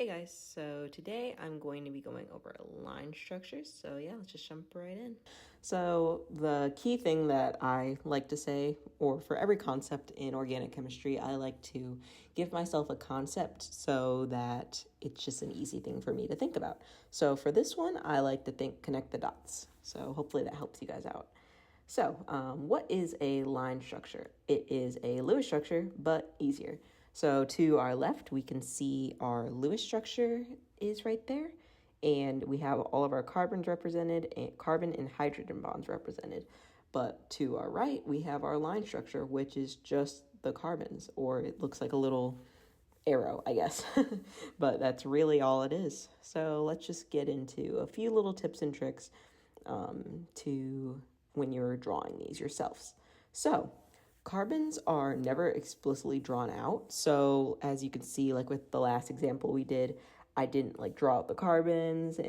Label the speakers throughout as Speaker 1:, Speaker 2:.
Speaker 1: Hey guys, so today I'm going to be going over line structures. So yeah, let's just jump right in. So the key thing that I like to say, or for every concept in organic chemistry, I like to give myself a concept so that it's just an easy thing for me to think about. So for this one, I like to connect the dots. So hopefully that helps you guys out. So what is a line structure? It is a Lewis structure, but easier. So to our left, we can see our Lewis structure is right there. And we have all of our carbons represented, and carbon and hydrogen bonds represented. But to our right, we have our line structure, which is just the carbons, or it looks like a little arrow, I guess. But that's really all it is. So let's just get into a few little tips and tricks to when you're drawing these yourselves. So carbons are never explicitly drawn out. So as you can see, like with the last example we did, I didn't draw out the carbons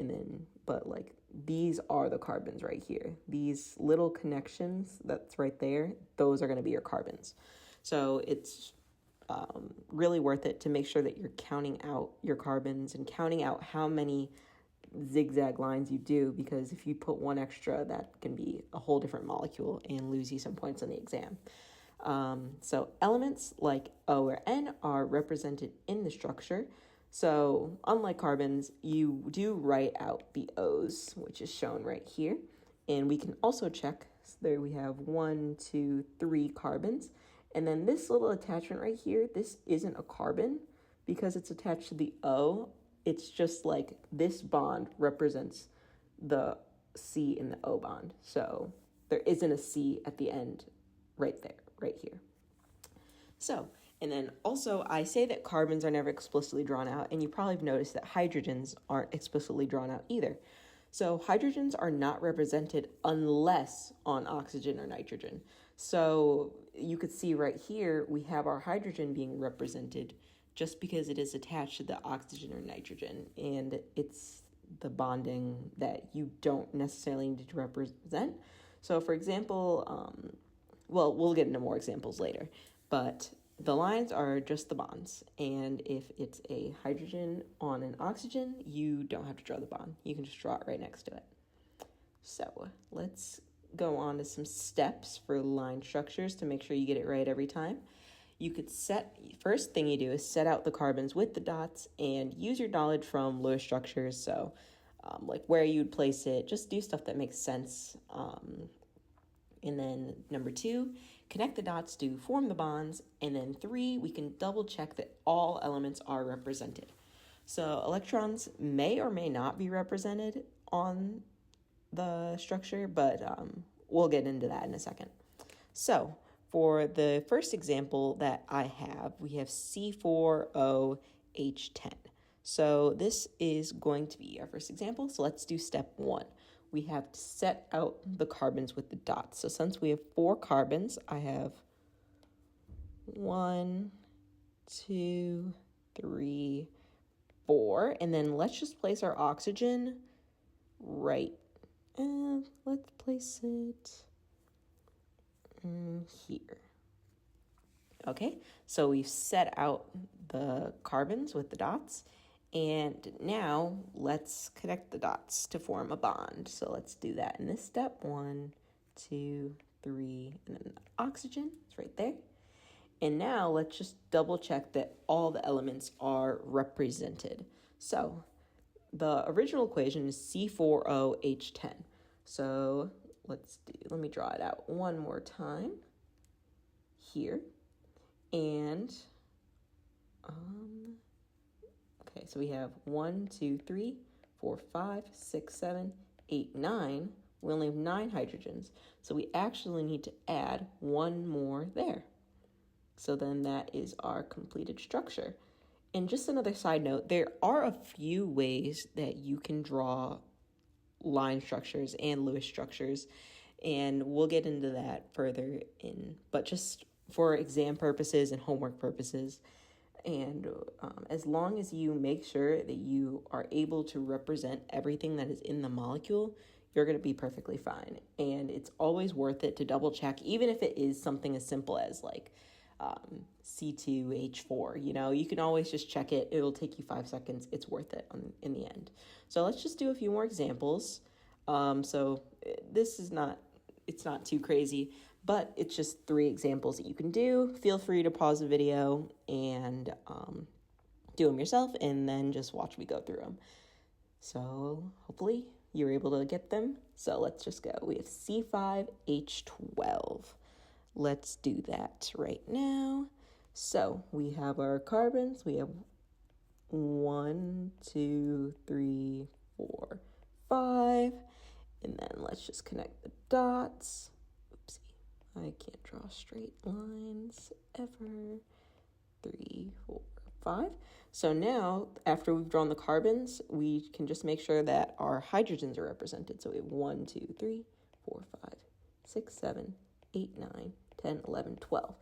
Speaker 1: but these are the carbons right here. These little connections that's right there, those are going to be your carbons. So it's really worth it to make sure that you're counting out your carbons and counting out how many zigzag lines you do, because if you put one extra, that can be a whole different molecule and lose you some points on the exam. So elements like O or N are represented in the structure. So unlike carbons, you do write out the O's, which is shown right here. And we can also check, so there we have 1, 2, 3 carbons. And then this little attachment right here, this isn't a carbon because it's attached to the O. It's just like this bond represents the C in the O bond. So there isn't a C at the end right there, right here. So, and then also I say that carbons are never explicitly drawn out, and you probably have noticed that hydrogens aren't explicitly drawn out either. So hydrogens are not represented unless on oxygen or nitrogen. So you could see right here, we have our hydrogen being represented just because it is attached to the oxygen or nitrogen, and it's the bonding that you don't necessarily need to represent. So for example, we'll get into more examples later, but the lines are just the bonds. And if it's a hydrogen on an oxygen, you don't have to draw the bond. You can just draw it right next to it. So let's go on to some steps for line structures to make sure you get it right every time. You could first thing you do is set out the carbons with the dots and use your knowledge from Lewis structures. So where you'd place it, just do stuff that makes sense. And then number 2, connect the dots to form the bonds. And then 3, we can double check that all elements are represented. So electrons may or may not be represented on the structure, but we'll get into that in a second. So for the first example that I have, we have C4OH10. So this is going to be our first example. So let's do step 1. We have to set out the carbons with the dots. So since we have 4 carbons, I have 1, 2, 3, 4. And then let's just place our oxygen right. And let's place it here. Okay, so we've set out the carbons with the dots, and now let's connect the dots to form a bond. So let's do that in this step. 1, 2, 3, and then the oxygen is right there. And now let's just double check that all the elements are represented. So the original equation is C4OH10. So let me draw it out one more time here. And, okay, so we have 1, 2, 3, 4, 5, 6, 7, 8, 9. We only have 9 hydrogens. So we actually need to add 1 more there. So then that is our completed structure. And just another side note, there are a few ways that you can draw line structures and Lewis structures, and we'll get into that further but just for exam purposes and homework purposes. And as long as you make sure that you are able to represent everything that is in the molecule, you're going to be perfectly fine. And it's always worth it to double check, even if it is something as simple as C2H4. You know, you can always just check it. It'll take you 5 seconds. It's worth it in the end. So let's just do a few more examples. So this is it's not too crazy, but it's just 3 examples that you can do. Feel free to pause the video and do them yourself, and then just watch me go through them. So hopefully you're able to get them. So let's just go. We have C5H12. Let's do that right now. So we have our carbons. We have 1, 2, 3, 4, 5. And then let's just connect the dots. Oopsie, I can't draw straight lines ever. 3, 4, 5. So now, after we've drawn the carbons, we can just make sure that our hydrogens are represented. So we have 1, 2, 3, 4, 5, 6, 7, 8, 9, 10, 11, 12.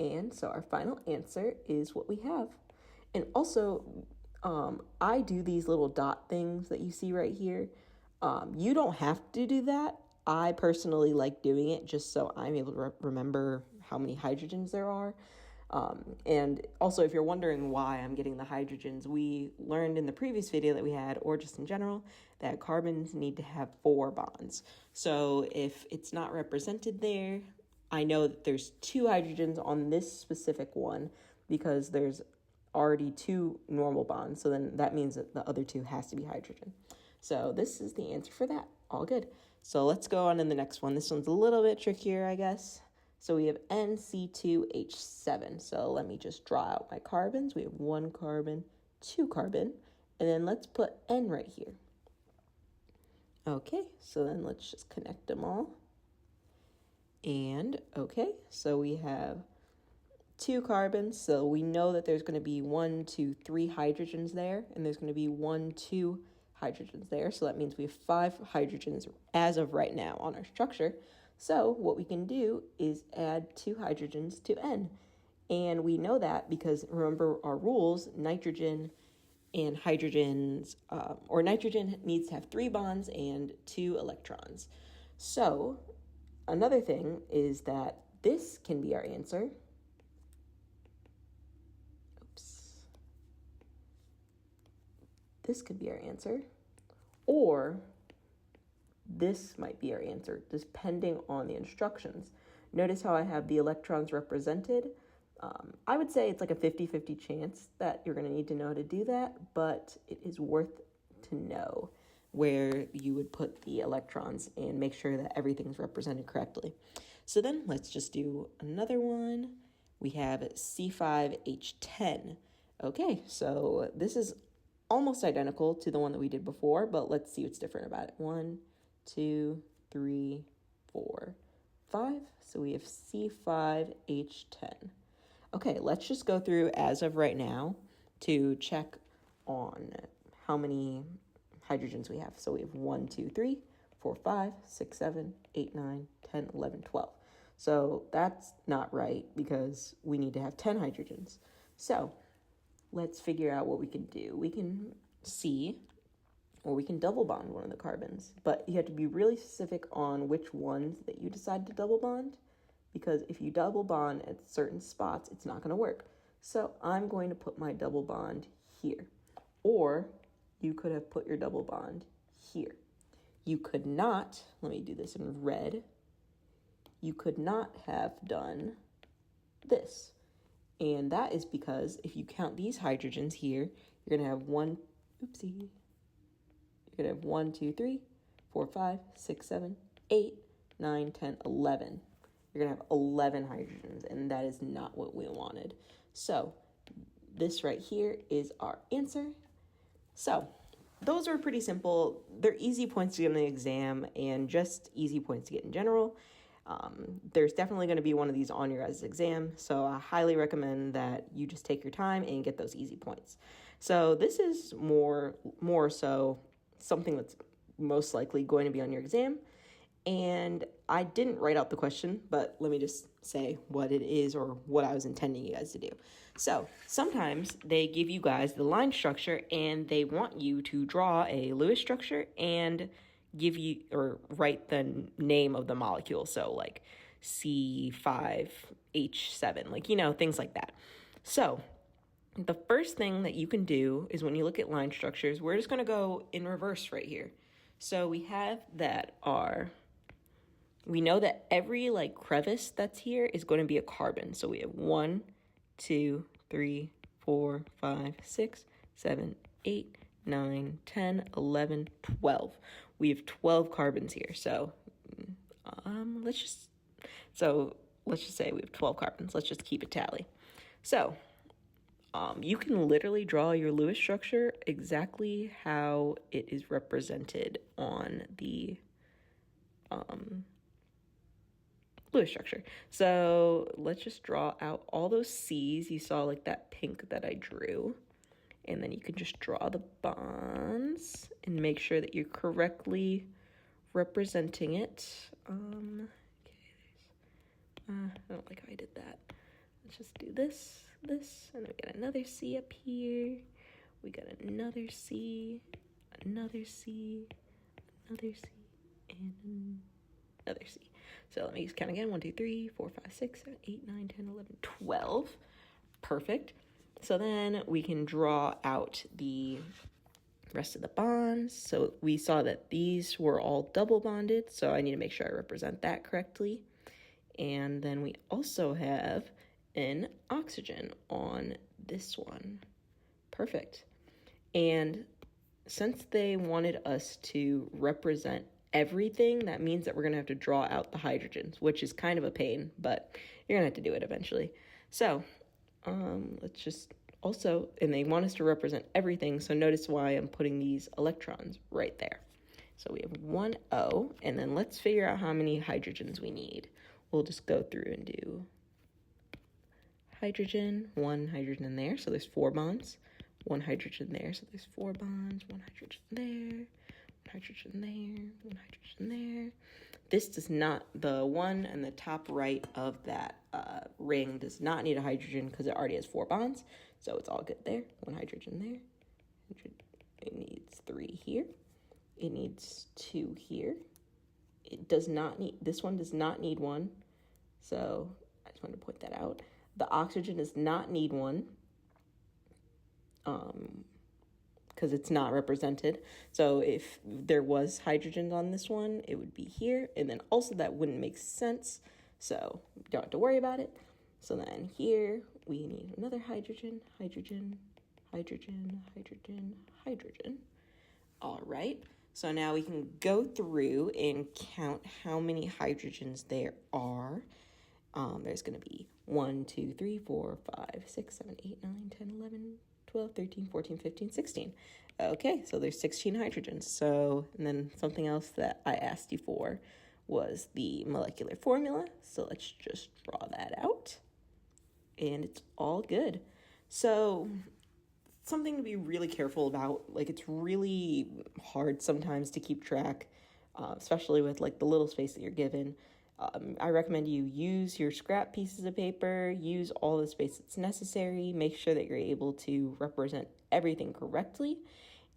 Speaker 1: And so our final answer is what we have. And also, I do these little dot things that you see right here. You don't have to do that. I personally like doing it just so I'm able to remember how many hydrogens there are. And also, if you're wondering why I'm getting the hydrogens, we learned in the previous video that we had, or just in general, that carbons need to have 4 bonds. So if it's not represented there, I know that there's 2 hydrogens on this specific one because there's already 2 normal bonds. So then that means that the other 2 has to be hydrogen. So this is the answer for that. All good. So let's go on to the next one. This one's a little bit trickier, I guess. So we have NC2H7. So let me just draw out my carbons. We have 1 carbon, 2 carbon, and then let's put N right here. Okay, so then let's just connect them all. And okay, so we have 2 carbons. So we know that there's going to be 1, 2, 3 hydrogens there, and there's going to be 1, 2 hydrogens there. So that means we have 5 hydrogens as of right now on our structure. So what we can do is add 2 hydrogens to N. And we know that because, remember our rules, nitrogen and hydrogens, or nitrogen needs to have 3 bonds and 2 electrons. So another thing is that this can be our answer. Oops. This could be our answer. Or this might be our answer, depending on the instructions. Notice how I have the electrons represented. I would say it's like a 50-50 chance that you're going to need to know how to do that, but it is worth to know where you would put the electrons and make sure that everything's represented correctly. So then let's just do another one. We have C5H10. Okay, so this is almost identical to the one that we did before, but let's see what's different about it. 1, 2, 3, 4, 5. So we have C5H10. Okay, let's just go through as of right now to check on how many hydrogens we have. So we have 1, 2, 3, 4, 5, 6, 7, 8, 9, 10, 11, 12. So that's not right because we need to have 10 hydrogens. So let's figure out what we can do. We can see, or we can double bond one of the carbons, but you have to be really specific on which ones that you decide to double bond, because if you double bond at certain spots, it's not going to work. So I'm going to put my double bond here, or you could have put your double bond here. You could not, let me do this in red, you could not have done this. And that is because if you count these hydrogens here, you're going to have 1, oopsie, you're going to have 1, 2, 3, 4, 5, 6, 7, 8, 9, 10, 11. You're going to have 11 hydrogens, and that is not what we wanted. So this right here is our answer. So those are pretty simple. They're easy points to get in the exam and just easy points to get in general. There's definitely going to be one of these on your guys' exam, so I highly recommend that you just take your time and get those easy points. So this is more so something that's most likely going to be on your exam, and I didn't write out the question, but let me just say what it is or what I was intending you guys to do. So sometimes they give you guys the line structure and they want you to draw a Lewis structure and give you or write the name of the molecule. So like C5H7, like, things like that. So the first thing that you can do is when you look at line structures, we're just going to go in reverse right here. So we have that we know that every like crevice that's here is going to be a carbon. So we have 1, 2, 3, 4, 5, 6, 7, 8, 9, 10, 11, 12. We have 12 carbons here. So let's just say we have 12 carbons. Let's just keep a tally. So you can literally draw your Lewis structure exactly how it is represented on the Lewis structure. So let's just draw out all those C's. You saw like that pink that I drew. And then you can just draw the bonds and make sure that you're correctly representing it. I don't like how I did that. Let's just do this, and then we got another C up here. We got another C, another C, another C, and another C. So let me just count again. 1, 2, 3, 4, 5, 6, 7, 8, 9, 10, 11, 12. Perfect. So then we can draw out the rest of the bonds. So we saw that these were all double bonded, so I need to make sure I represent that correctly. And then we also have an oxygen on this one. Perfect. And since they wanted us to represent everything, that means that we're going to have to draw out the hydrogens, which is kind of a pain, but you're going to have to do it eventually. So let's just also, and they want us to represent everything, so notice why I'm putting these electrons right there. So we have 1 O, and then let's figure out how many hydrogens we need. We'll just go through and do hydrogen, 1 hydrogen in there, so there's 4 bonds. 1 hydrogen there, so there's 4 bonds. 1 hydrogen there, 1 hydrogen there, 1 hydrogen there. This does not, the one in the top right of that ring does not need a hydrogen because it already has 4 bonds, so it's all good there. 1 hydrogen there. It needs 3 here. It needs 2 here. It does not need, this one does not need 1, so I just wanted to point that out. The oxygen does not need 1, because it's not represented. So if there was hydrogen on this one, it would be here, and then also that wouldn't make sense, so don't have to worry about it. So then here we need another hydrogen, hydrogen, hydrogen, hydrogen, hydrogen. All right, so now we can go through and count how many hydrogens there are. There's going to be 1, 2, 3, 4, 5, 6, 7, 8, 9, 10, 11, 12, 13, 14, 15, 16. Okay, so there's 16 hydrogens. So, and then something else that I asked you for was the molecular formula. So let's just draw that out. And it's all good. So something to be really careful about, like it's really hard sometimes to keep track, especially with like the little space that you're given. I recommend you use your scrap pieces of paper, use all the space that's necessary, make sure that you're able to represent everything correctly,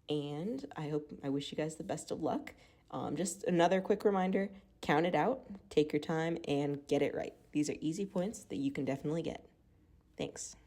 Speaker 1: and I wish you guys the best of luck. Just another quick reminder, count it out, take your time, and get it right. These are easy points that you can definitely get. Thanks.